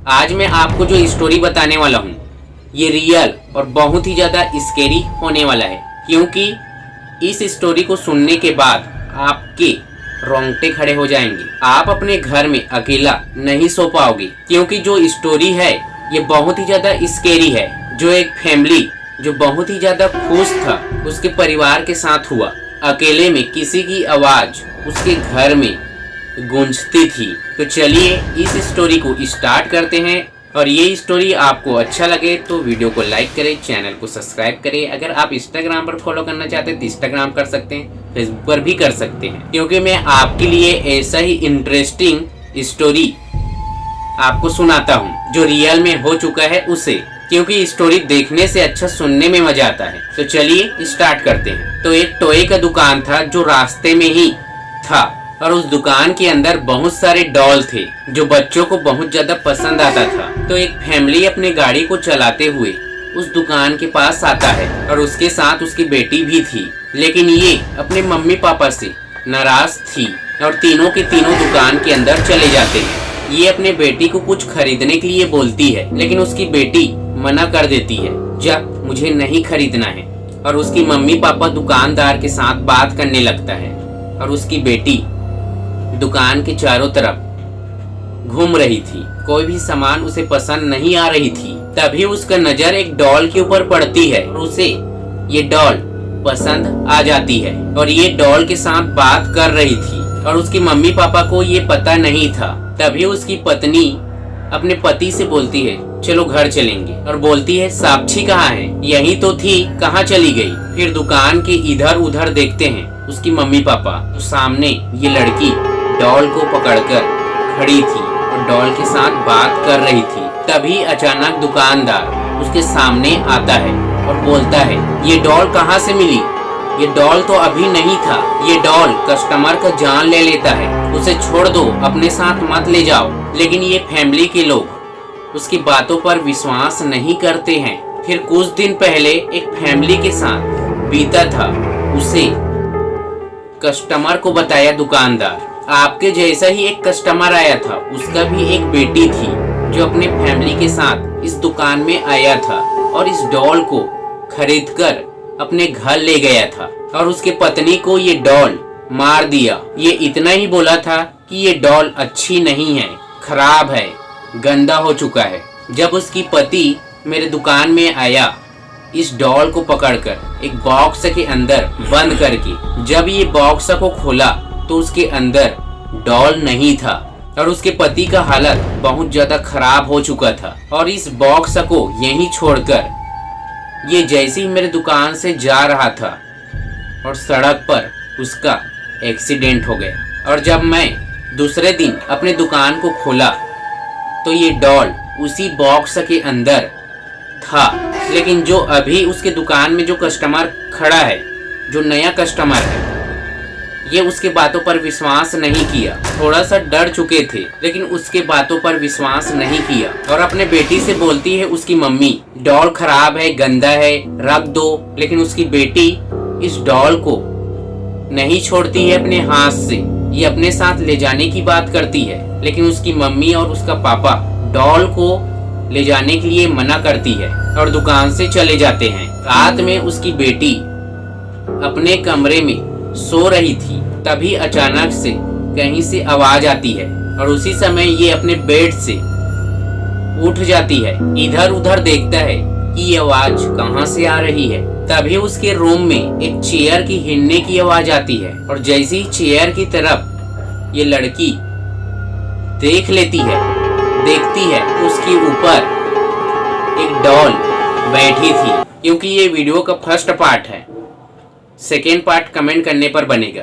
आज मैं आपको जो स्टोरी बताने वाला हूँ ये रियल और बहुत ही ज़्यादा स्केरी होने वाला है, क्योंकि इस स्टोरी को सुनने के बाद आपके रोंगटे खड़े हो जाएंगे। आप अपने घर में अकेला नहीं सो पाओगे, क्योंकि जो स्टोरी है ये बहुत ही ज़्यादा स्केरी है। जो एक फैमिली जो बहुत ही ज़्यादा खुश था उसके परिवार के साथ हुआ। अकेले में किसी की आवाज़ उसके घर में गूंजती थी। तो चलिए इस स्टोरी को स्टार्ट करते हैं, और ये स्टोरी आपको अच्छा लगे तो वीडियो को लाइक करें, चैनल को सब्सक्राइब करें। अगर आप इंस्टाग्राम पर फॉलो करना चाहते हैं तो इंस्टाग्राम कर सकते हैं, फेसबुक पर भी कर सकते हैं, क्योंकि मैं आपके लिए ऐसा ही इंटरेस्टिंग स्टोरी आपको सुनाता हूँ जो रियल में हो चुका है उसे, क्योंकि स्टोरी देखने से अच्छा सुनने में मजा आता है। तो चलिए स्टार्ट करते हैं। तो एक टॉय का दुकान था जो रास्ते में ही था, और उस दुकान के अंदर बहुत सारे डॉल थे जो बच्चों को बहुत ज्यादा पसंद आता था। तो एक फैमिली अपने गाड़ी को चलाते हुए उस दुकान के पास आता है, और उसके साथ उसकी बेटी भी थी। लेकिन ये अपने मम्मी पापा से नाराज थी और तीनों के तीनों दुकान के अंदर चले जाते हैं। ये अपने बेटी को कुछ खरीदने के लिए बोलती है, लेकिन उसकी बेटी मना कर देती है, जब मुझे नहीं खरीदना है। और उसकी मम्मी पापा दुकानदार के साथ बात करने लगता है, और उसकी बेटी दुकान के चारों तरफ घूम रही थी। कोई भी सामान उसे पसंद नहीं आ रही थी। तभी उसका नजर एक डॉल के ऊपर पड़ती है, और उसे ये डॉल पसंद आ जाती है, और ये डॉल के साथ बात कर रही थी, और उसकी मम्मी पापा को ये पता नहीं था। तभी उसकी पत्नी अपने पति से बोलती है, चलो घर चलेंगे, और बोलती है साक्षी कहाँ है? यही तो थी, कहाँ चली गई? फिर दुकान के इधर उधर देखते हैं उसकी मम्मी पापा, तो सामने ये लड़की डॉल को पकड़कर खड़ी थी और डॉल के साथ बात कर रही थी। तभी अचानक दुकानदार उसके सामने आता है और बोलता है, ये डॉल कहाँ से मिली? ये डॉल तो अभी नहीं था। ये डॉल कस्टमर का जान ले लेता है, उसे छोड़ दो, अपने साथ मत ले जाओ। लेकिन ये फैमिली के लोग उसकी बातों पर विश्वास नहीं करते हैं। फिर कुछ दिन पहले एक फैमिली के साथ बीता था, उसे कस्टमर को बताया दुकानदार, आपके जैसा ही एक कस्टमर आया था, उसका भी एक बेटी थी जो अपने फैमिली के साथ इस दुकान में आया था और इस डॉल को खरीदकर अपने घर ले गया था, और उसके पत्नी को ये डॉल मार दिया। ये इतना ही बोला था कि ये डॉल अच्छी नहीं है, खराब है, गंदा हो चुका है। जब उसकी पति मेरे दुकान में आया इस डॉल को पकड़कर एक बॉक्स के अंदर बंद करके, जब ये बॉक्स को खोला तो उसके अंदर डॉल नहीं था, और उसके पति का हालत बहुत ज्यादा खराब हो चुका था। और इस बॉक्स को यहीं छोड़कर ये जैसे ही मेरे दुकान से जा रहा था और सड़क पर उसका एक्सीडेंट हो गया। और जब मैं दूसरे दिन अपने दुकान को खोला तो ये डॉल उसी बॉक्स के अंदर था। लेकिन जो अभी उसके दुकान में जो कस्टमर खड़ा है, जो नया कस्टमर है, ये उसके बातों पर विश्वास नहीं किया। थोड़ा सा डर चुके थे, लेकिन उसके बातों पर विश्वास नहीं किया, और अपने बेटी से बोलती है उसकी मम्मी, डॉल खराब है, गंदा है, रख दो। लेकिन उसकी बेटी इस डॉल को नहीं छोड़ती है अपने हाथ से, ये अपने साथ ले जाने की बात करती है। लेकिन उसकी मम्मी और उसका पापा डॉल को ले जाने के लिए मना करती है और दुकान से चले जाते हैं। रात में उसकी बेटी अपने कमरे में सो रही थी, तभी अचानक से कहीं से आवाज आती है, और उसी समय ये अपने बेड से उठ जाती है। इधर उधर देखता है कि ये आवाज कहाँ से आ रही है। तभी उसके रूम में एक चेयर की हिलने की आवाज आती है, और जैसे ही चेयर की तरफ ये लड़की देख लेती है, देखती है उसके ऊपर एक डॉल बैठी थी। क्योंकि ये वीडियो का फर्स्ट पार्ट है, सेकेंड पार्ट कमेंट करने पर बनेगा।